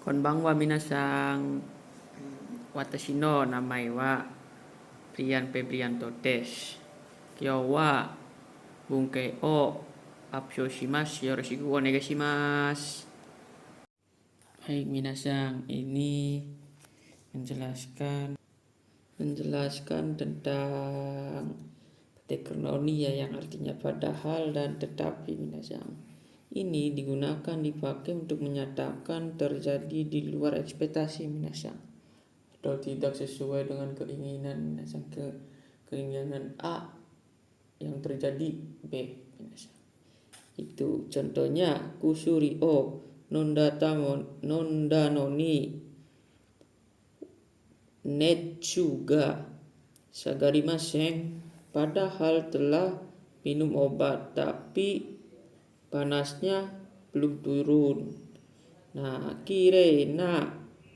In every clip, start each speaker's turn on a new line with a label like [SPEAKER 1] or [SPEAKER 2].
[SPEAKER 1] Konbanwa minasang, watashi no namai wa Brian Febrianto desu. Kyou wa bunkei o apsho shimasu. Yoroshiku onegaishimasu. Baik minasang, ini menjelaskan tentang teknologi yang artinya padahal dan tetapi minasang. Ini dipakai untuk menyatakan terjadi di luar ekspektasi minasang, atau tidak sesuai dengan keinginan minasang. Keinginan A yang terjadi B minasang. Itu contohnya kusuri o nonda noni netsu ga sagarimasen, padahal telah minum obat tapi panasnya belum turun. Nah, kirei na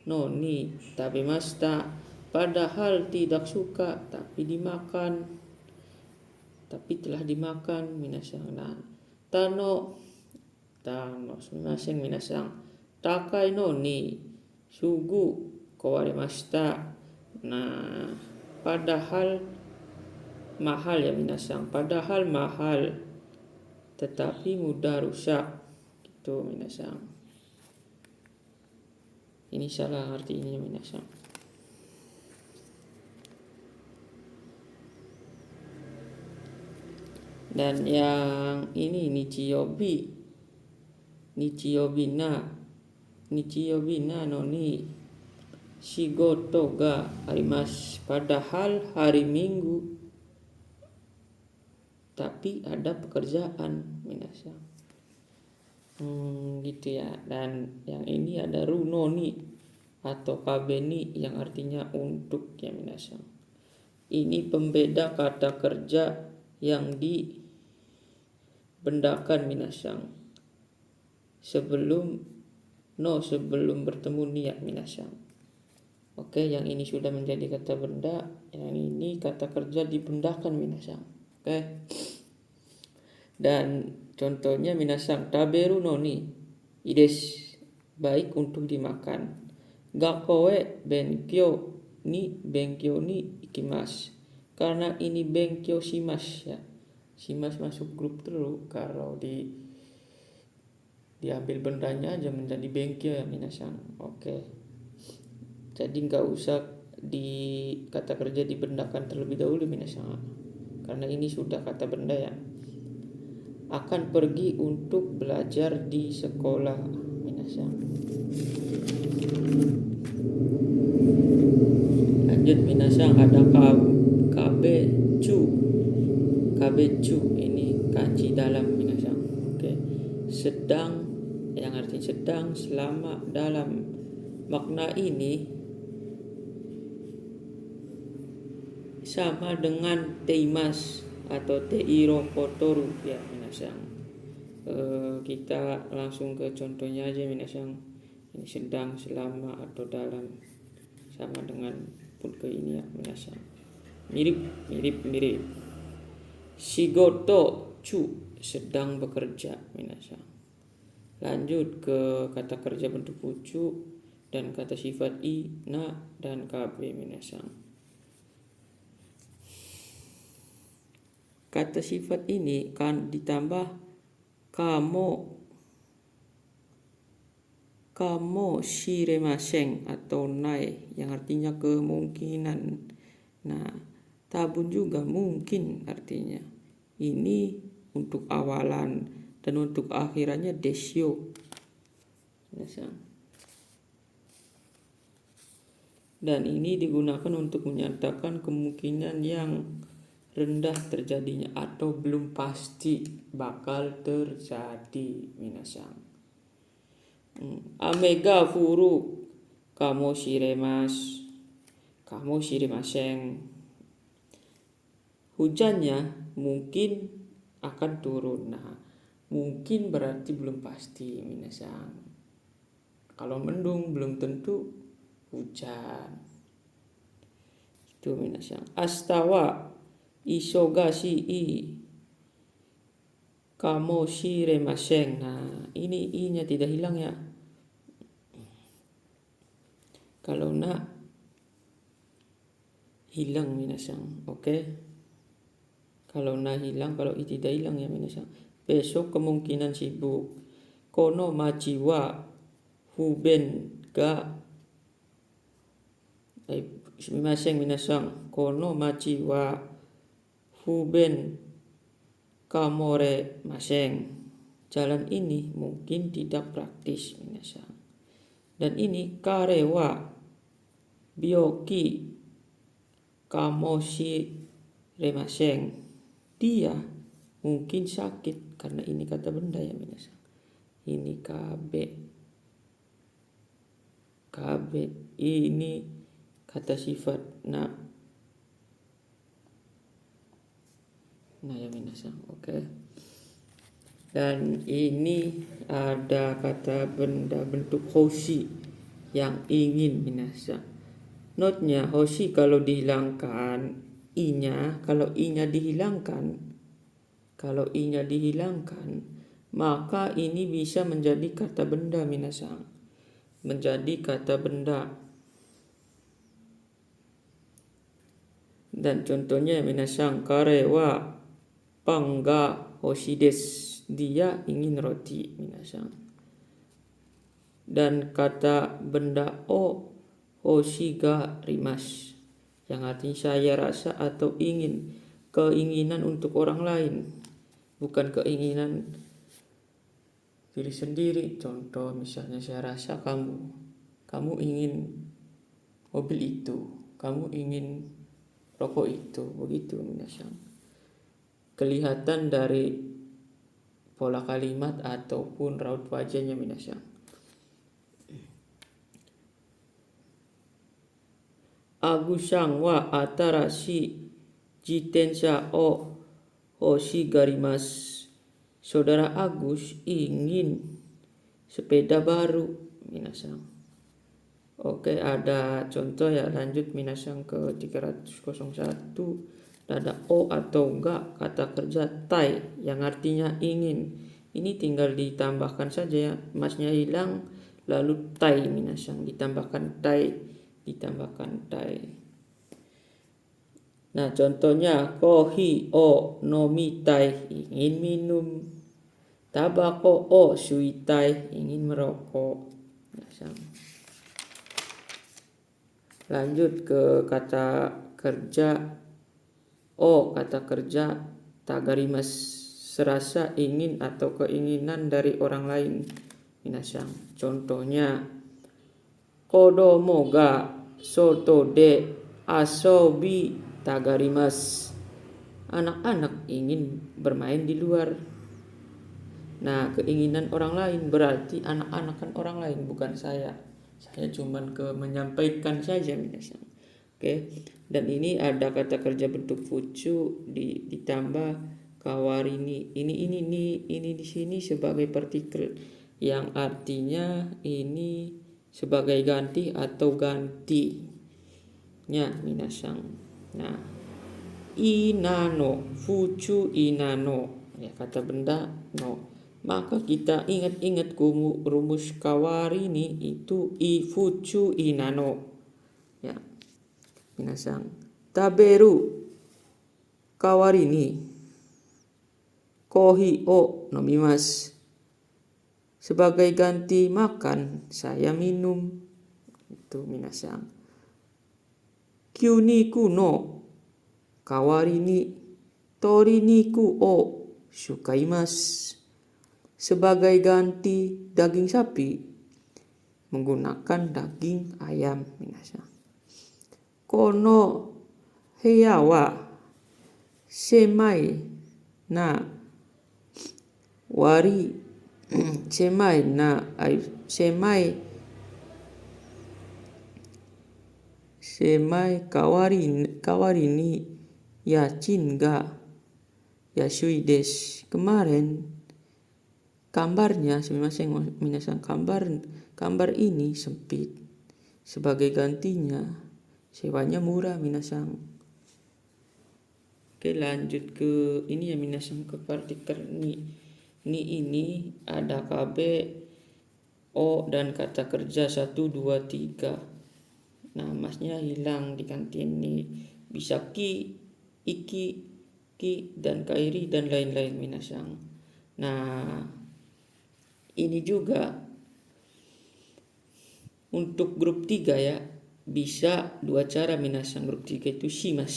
[SPEAKER 1] noni tabemashita, padahal tidak suka tapi telah dimakan minasang. Nah, tano sumimasen minasang, takai noni sugu kawaremashita. Nah, padahal mahal ya minasang, padahal mahal tetapi mudah rusak gitu minasang. Ini salah artinya minasang. Dan yang ini nichiyobi na noni shigoto ga arimasu, padahal hari Minggu tapi ada pekerjaan minasang. Gitu ya. Dan yang ini ada runoni atau kabeni yang artinya untuk ya minasang. Ini pembeda kata kerja yang dibendakan minasang sebelum bertemu niat minasang. Oke, yang ini sudah menjadi kata benda, yang ini kata kerja dibendakan minasang. Oke. Dan contohnya minasang, taberu noni ides, baik untuk dimakan. Gakoe benkyo ni ikimasu, karena ini benkyo shimasu ya. Shimasu masuk grup dulu, kalau diambil bendanya aja menjadi benkyo ya minasang. Oke. Jadi nggak usah di kata kerja dibendakan terlebih dahulu minasang, karena ini sudah kata benda ya. Akan pergi untuk belajar di sekolah minasang. Lanjut minasang, ada kabechu ini kanji dalam minasang. Oke. Sedang yang artinya sedang, selama, dalam. Makna ini sama dengan teimas atau teiro kotoru ya minasang. Kita langsung ke contohnya aja minasang. Ini sedang, selama, atau dalam, sama dengan pun ke ini ya minasang. Mirip. Shigoto chu, sedang bekerja minasang. Lanjut ke kata kerja bentuk pucu dan kata sifat i, na, dan kabe minasang. Kata sifat ini kan ditambah kamo shiremasen atau nai yang artinya kemungkinan. Nah, tabun juga mungkin artinya. Ini untuk awalan dan untuk akhirannya desyo. Dan ini digunakan untuk menyatakan kemungkinan yang rendah terjadinya atau belum pasti bakal terjadi minasang. Amega furu kamo shiremasen, hujannya mungkin akan turun. Nah, mungkin berarti belum pasti minasang. Kalau mendung belum tentu hujan. Itu minasang. Astawa isogashi kamo shiremasen. Nah, ini i-nya tidak hilang ya. Kalau na hilang minasang. Oke. Kalau na hilang, kalau i tidak hilang ya minasang. Besok kemungkinan sibuk. Kono majiwa huben ga minasang. Kono majiwa huben kamore maseng. Jalan ini mungkin tidak praktis minasang. Dan ini karewa bioki kamoshi remaseng. Dia mungkin sakit karena ini kata benda ya minasang. Ini kabe. Ini kata sifat na ya minasang. Oke. Dan ini ada kata benda bentuk hoshi yang ingin minasang. Notnya hoshi kalau dihilangkan i-nya, kalau i-nya dihilangkan, maka ini bisa menjadi kata benda minasang. Menjadi kata benda. Dan contohnya minasang karewa pangga hoshi desu. Dia ingin roti minasang. Dan kata benda o hoshi ga rimas, yang artinya saya rasa atau ingin, keinginan untuk orang lain, bukan keinginan diri sendiri. Contoh misalnya saya rasa kamu ingin mobil itu, kamu ingin rokok itu, begitu minasang. Kelihatan dari pola kalimat ataupun raut wajahnya minasang. Agusang wa atarashi jitensha o hoshi garimas. Saudara Agus ingin sepeda baru minasang. Oke, ada contoh ya, lanjut minasang ke 301. Ada o atau enggak kata kerja tai yang artinya ingin. Ini tinggal ditambahkan saja ya. Masnya hilang lalu tai minasang, ditambahkan tai. Nah, contohnya kohi o nomitai, ingin minum. Tabako o suitai, ingin merokok minasang. Lanjut ke kata kerja kata kerja tagarimas, serasa ingin atau keinginan dari orang lain minasang. Contohnya kodomo ga soto de asobi tagarimas. Anak-anak ingin bermain di luar. Nah, keinginan orang lain berarti anak-anak kan orang lain, bukan saya. Saya cuman menyampaikan saja minasang. Oke. Dan ini ada kata kerja bentuk fucu ditambah kawarini. Ini di sini sebagai partikel yang artinya ini sebagai ganti atau gantinya minasang. Nah, inano, fucu inano, ya kata benda no. Maka kita ingat rumus kawarini itu i fucu inano. Ya. Minasang, taberu kawarini kohi o nomimasu. Sebagai ganti makan, saya minum. Itu minasang. Kyuniku no kawarini toriniku o shukaimasu. Sebagai ganti daging sapi, menggunakan daging ayam minasang. Kono heya wa semai na wari semai kawarini yachin ga yasui desu. Kemarin kambarnya minasang, kambar ini sempit. Sebagai gantinya sewanya murah minasang. Oke, lanjut ke ini ya minasang, ke partikel ni. Ini ada KB o dan kata kerja 1, 2, 3. Nah, masnya hilang di kantin nih. Bisa ki, iki, ki, dan kairi, dan lain-lain minasang. Nah, ini juga untuk grup 3 ya. Bisa dua cara minasang. Grup 3 itu simas.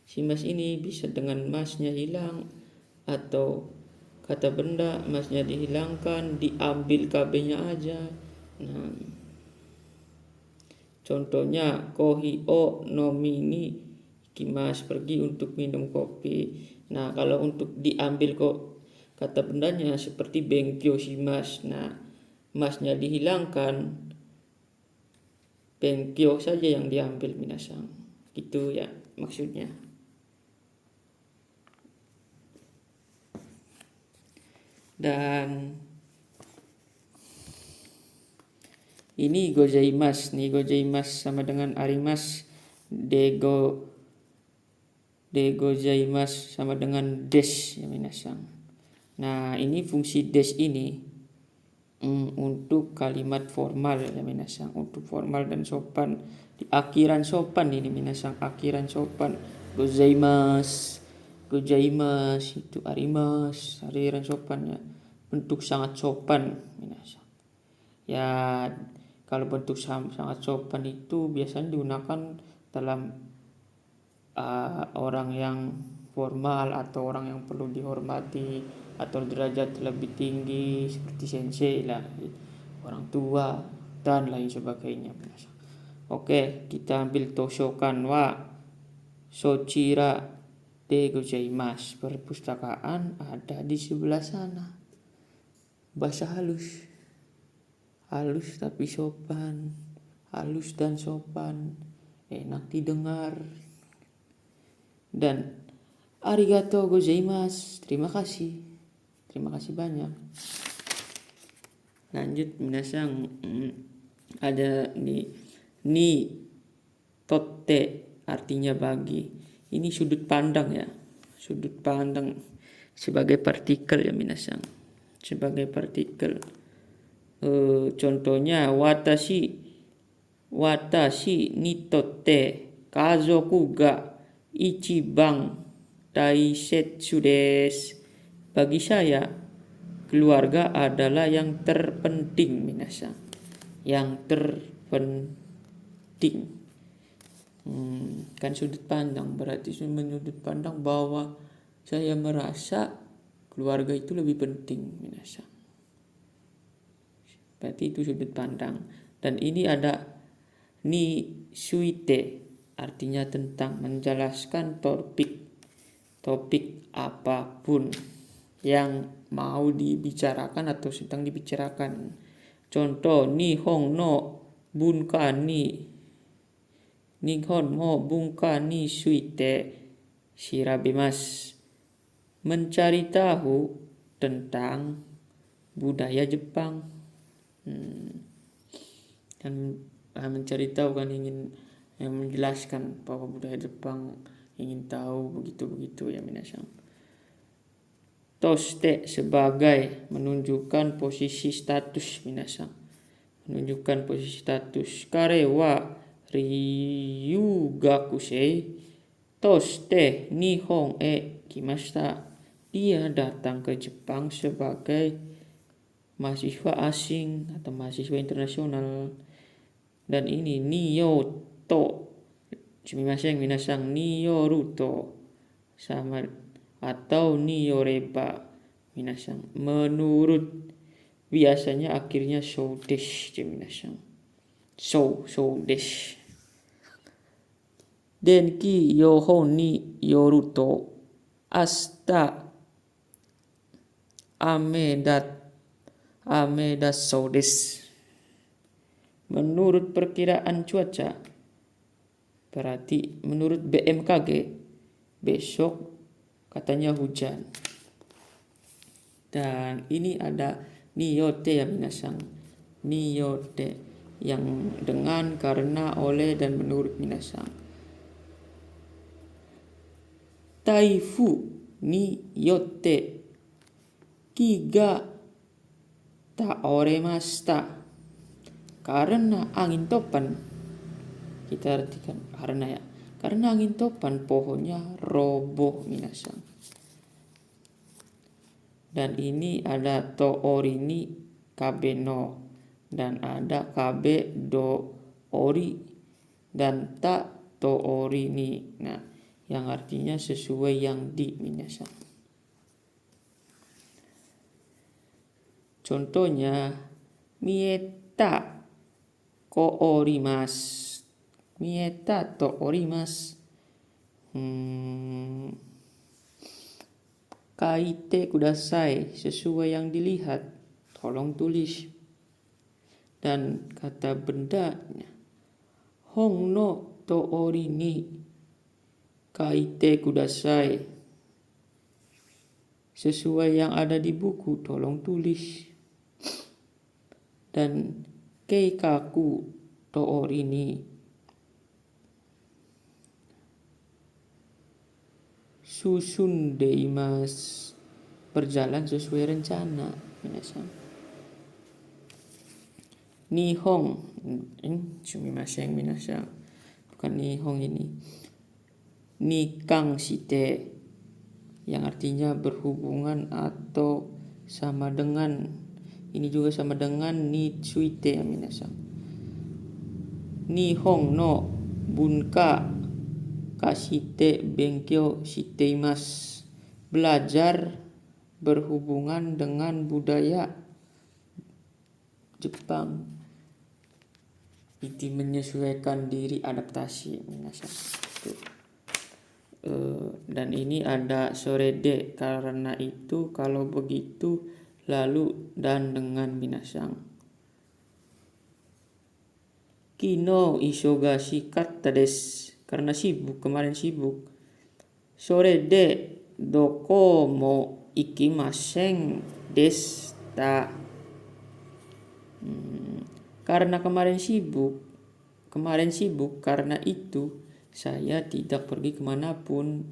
[SPEAKER 1] Simas ini bisa dengan masnya hilang atau kata benda masnya dihilangkan, diambil KB-nya aja. Nah, contohnya kohi o nomini kimas, pergi untuk minum kopi. Nah, kalau untuk diambil kok kata bendanya seperti bengkyo simas. Nah, masnya dihilangkan, bengkyo saja yang diambil minasang. Gitu ya maksudnya. Dan ini gozaimasu. Nih gozaimasu sama dengan arimasu. Gozaimasu sama dengan des ya minasang. Nah, ini fungsi des ini untuk kalimat formal ya minasang. Untuk formal dan sopan. Di akhiran sopan ini minasang. Akhiran sopan. Gozaimasu itu arimasu. Akhiran sopannya. Bentuk sangat sopan minasang. Ya, kalau bentuk sangat sopan itu biasanya digunakan dalam orang yang formal atau orang yang perlu dihormati atau derajat lebih tinggi seperti sensei lah, orang tua dan lain sebagainya. Oke, kita ambil Toshokan wa Sochira de gozaimasu. Perpustakaan ada di sebelah sana. Bahasa halus tapi sopan, halus dan sopan, enak didengar. Dan arigatou gozaimasu, terima kasih banyak. Lanjut minasang, ada ni totte artinya bagi. Ini sudut pandang ya, sudut pandang sebagai partikel ya minasang, sebagai partikel. Contohnya watashi ni totte kazoku ga ichiban daisetsu desu. Bagi saya keluarga adalah yang terpenting minasang, yang terpenting. Kan sudut pandang, berarti sudut pandang bahwa saya merasa keluarga itu lebih penting minasang. Berarti itu sudut pandang. Dan ini ada ni suite, artinya tentang menjelaskan topik apapun yang mau dibicarakan atau sedang dibicarakan. Contoh Nihon mo bunka ni suite shirabimasu. Mencari tahu tentang budaya Jepang. Dan mencari tahu kan ingin menjelaskan bahwa budaya Jepang, ingin tahu begitu ya minasang. Toste sebagai menunjukkan posisi status minasang, menunjukkan posisi status. Kare wa ryugakusei toste Nihon kimashita. Dia datang ke Jepang sebagai mahasiswa asing atau mahasiswa internasional. Dan ini niyoto sumimasen minasang, niyoruto sama atau niyoreba minasang, menurut. Biasanya akhirnya so desu minasang, so desu. Denki yohon ni yoruto asta so desu. Menurut perkiraan cuaca, berarti menurut BMKG besok katanya hujan. Dan ini ada niyote ya minasang, niyote yang dengan, karena, oleh, dan menurut minasang. Taifu ni yotte kiga taoremashita. Karena angin topan Kita artikan karena angin topan pohonnya roboh minasang. Dan ini ada to orini kabe no, dan ada kabe do ori dan ta to orini. Nah, yang artinya sesuai yang di minasang. Contohnya mieta ko orimas. Mieta to orimas. Kaite kudasai, sesuai yang dilihat, tolong tulis. Dan kata bendanya, hong no to orini kaite kudasai, sesuai yang ada di buku, tolong tulis. Dan keikaku to orini, susun deimas, berjalan sesuai rencana minasang. Nihong, sumimasen minasang, bukan nihong ini. Nikang shite, yang artinya berhubungan atau sama dengan. Ini juga sama dengan ni tsuite minasang. Nihong no bunka kashite benkyou shiteimasu, belajar berhubungan dengan budaya Jepang. Itu menyesuaikan diri, adaptasi minasang. Dan ini ada sorede, karena itu, kalau begitu, lalu, dan dengan minasang. Kino isogashi katta desu, karena sibuk, kemarin sibuk. Sorede doko mo ikimasen deshita. Karena kemarin sibuk, karena itu saya tidak pergi kemanapun.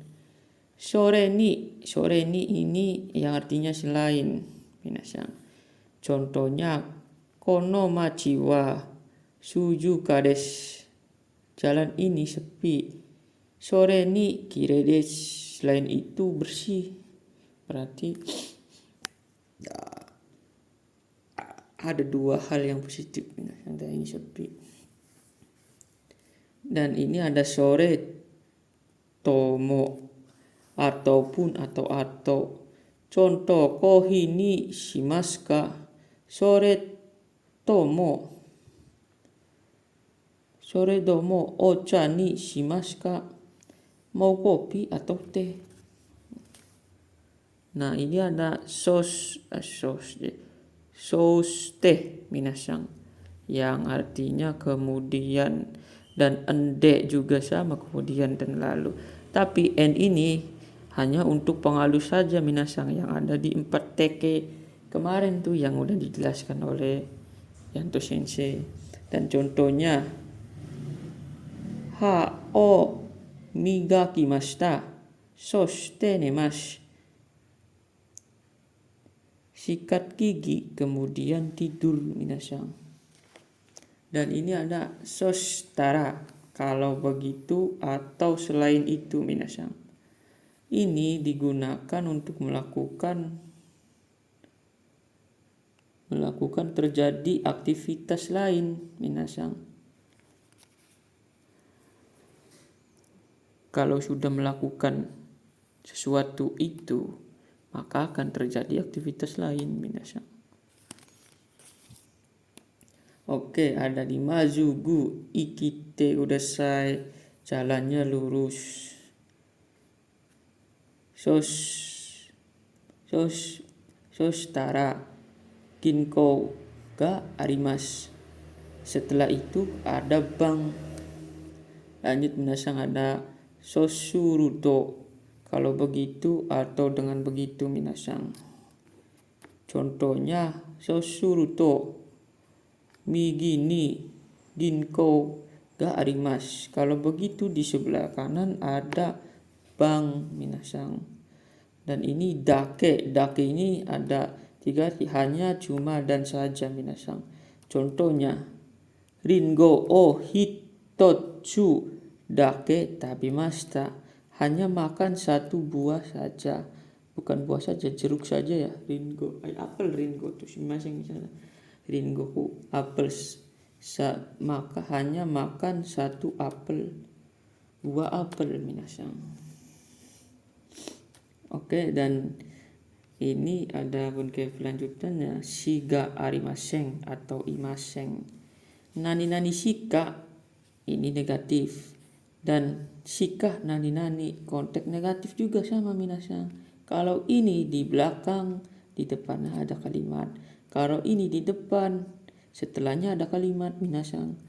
[SPEAKER 1] Sore ni ini yang artinya selain minasang. Contohnya kono machi wa sujuka desu, jalan ini sepi. Sore ni kirei desu, selain itu bersih. Berarti ada dua hal yang positif, ada ini sepi. Dan ini ada sore tomo, ataupun atau. Contoh kohi ni shimasu ka, sore tomo ocha ni shimasu ka, mau kopi atau teh. Nah, ini ada sos teh minasang, yang artinya kemudian, dan ende juga sama, kemudian dan lalu. Tapi en ini hanya untuk pengalus saja minasang, yang ada di 4 teke kemarin tuh yang udah dijelaskan oleh Yanto Sensei. Dan contohnya ha o migakimashita soshite nemasu, sikat gigi kemudian tidur minasang. Dan ini ada sostara, kalau begitu atau selain itu minasang. Ini digunakan untuk melakukan terjadi aktivitas lain minasang. Kalau sudah melakukan sesuatu itu, maka akan terjadi aktivitas lain minasang. Oke, ada di mazugu ikite kudasai, jalannya lurus. Sostara kinko ga arimasu, setelah itu ada bank. Lanjut minasang, ada sosuruto, kalau begitu atau dengan begitu minasang. Contohnya sosuruto migi ni ginko ga arimasu, kalau begitu di sebelah kanan ada bank minasang. Dan ini dake ini ada 3, hanya, cuma, dan saja minasang. Contohnya ringo o hito Hitotsu dake tabimashita. Hanya makan satu buah saja. Bukan buah saja, jeruk saja ya. Ringo, apel ringo tuh masing misalnya. Ringoku apel. Maka hanya makan satu apel. Buah apel minasang. Oke, dan ini ada bunke lanjutannya, shiga arimaseng atau imaseng. Nani shika ini negatif, dan shika nani konteks negatif juga sama minasang. Kalau ini di belakang, di depannya ada kalimat. Kalau ini di depan, setelahnya ada kalimat minasang.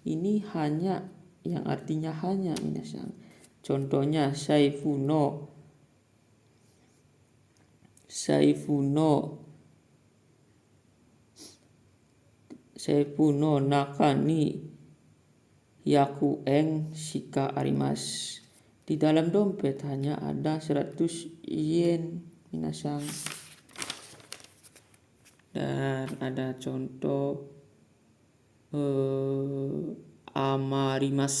[SPEAKER 1] Ini hanya yang artinya hanya minasang. Contohnya Saifuno naka ni yaku eng shika arimas. Di dalam dompet hanya ada 100 yen minasang. Dan ada contoh amarimas,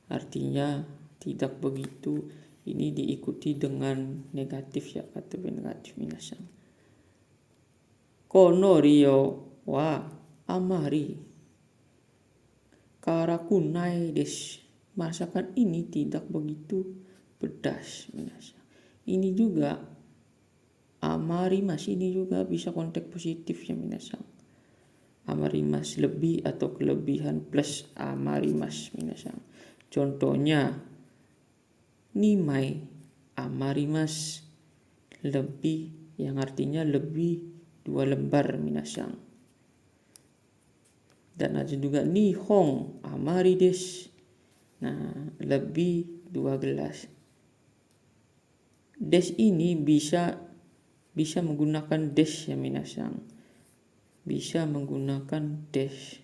[SPEAKER 1] artinya tidak begitu. Ini diikuti dengan negatif ya, kata negatif minasang. Kono ryo wa amari karakunai desu. Masakan ini tidak begitu pedas minasang. Ini juga amarimas, ini juga bisa konteks positif ya minasang. Amarimas lebih atau kelebihan plus amarimas minasang. Contohnya nimai amarimas, lebih, yang artinya lebih 2 lembar minasang. Dan ada juga nihong amari desu. Nah, lebih 2 gelas. Des ini bisa menggunakan des ya minasang. Bisa menggunakan des.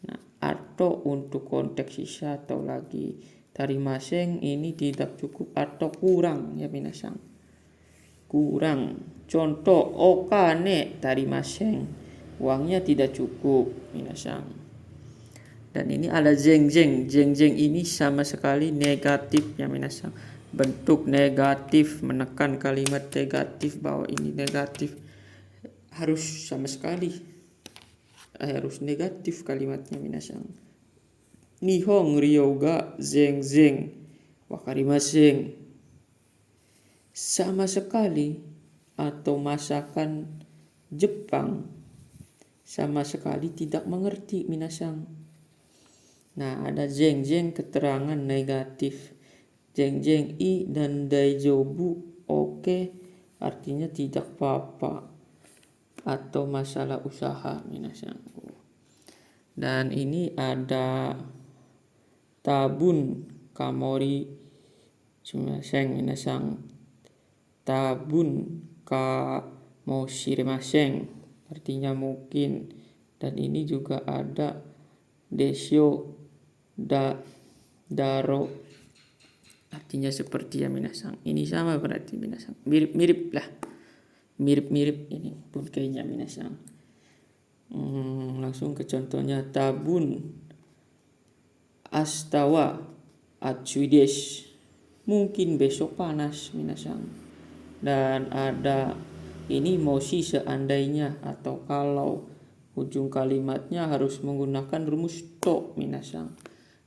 [SPEAKER 1] Nah, atau untuk konteks sisa atau lagi tarimaseng ini tidak cukup atau kurang ya minasang. Kurang. Contoh okane tarimaseng. Uangnya tidak cukup minasang. Dan ini ada jeng-jeng. Jeng-jeng ini sama sekali negatif ya minasang. Bentuk negatif, menekan kalimat negatif bahwa ini negatif. Harus sama sekali. Harus negatif kalimatnya minasang. Nihong ryo ga zeng-zeng wakarimaseng. Sama sekali atau masakan Jepang sama sekali tidak mengerti minasang. Nah, ada zeng-zeng keterangan negatif. Zeng-zeng i dan daijobu oke, artinya tidak apa-apa atau masalah usaha minasang. Dan ini ada tabun kamori sumaseng minasang. Tabun kamoshiremasen, artinya mungkin. Dan ini juga ada desyo daro, artinya seperti ya minasang. Ini sama berarti minasang. Mirip-mirip lah. Mirip-mirip ini pun kayaknya minasang. Langsung ke contohnya. Tabun astawa atsui desu. Mungkin besok panas minasang. Dan ada ini moshi seandainya atau kalau. Ujung kalimatnya harus menggunakan rumus to minasang.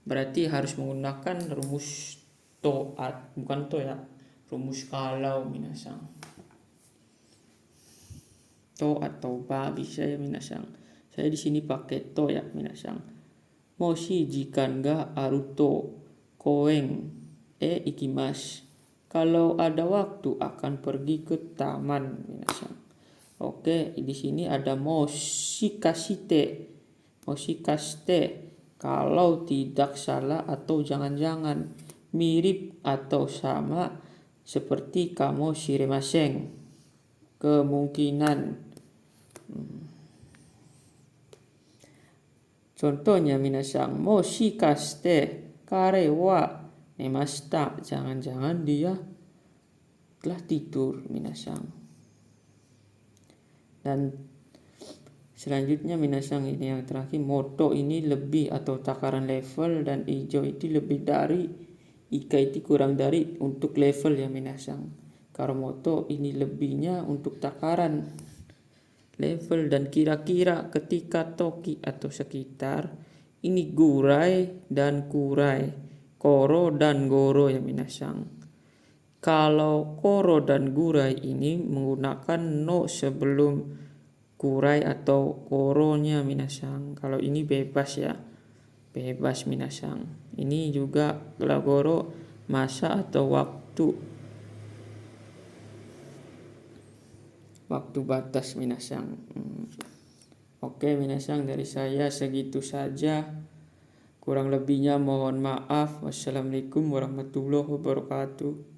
[SPEAKER 1] Berarti harus menggunakan rumus to, bukan to ya. Rumus kalau minasang. To atau ba bisa ya minasang. Saya di sini pakai to ya minasang. Moshi jikan ga aruto koeng ikimasu. Kalau ada waktu akan pergi ke taman minasang. Oke, di sini ada moshikashite. Moshikashite kalau tidak salah atau jangan-jangan, mirip atau sama seperti kamoshiremasen. Kemungkinan. Contohnya minasang, moshikashite kare wa nemashita. Jangan-jangan dia telah tidur minasang. Dan Selanjutnya minasang, ini yang terakhir, moto ini lebih atau takaran level, dan ijo itu lebih dari, ika itu kurang dari untuk level ya minasang. Kalau moto ini lebihnya untuk takaran level, dan kira-kira ketika toki atau sekitar, ini gurai dan kurai, koro dan goro ya minasang. Kalau koro dan gurai ini menggunakan no sebelum kurai atau koronya minasang. Kalau ini bebas ya, bebas minasang. Ini juga kalau goro masa atau waktu batas minasang. Oke minasang, dari saya segitu saja. Kurang lebihnya mohon maaf. Wassalamualaikum warahmatullahi wabarakatuh.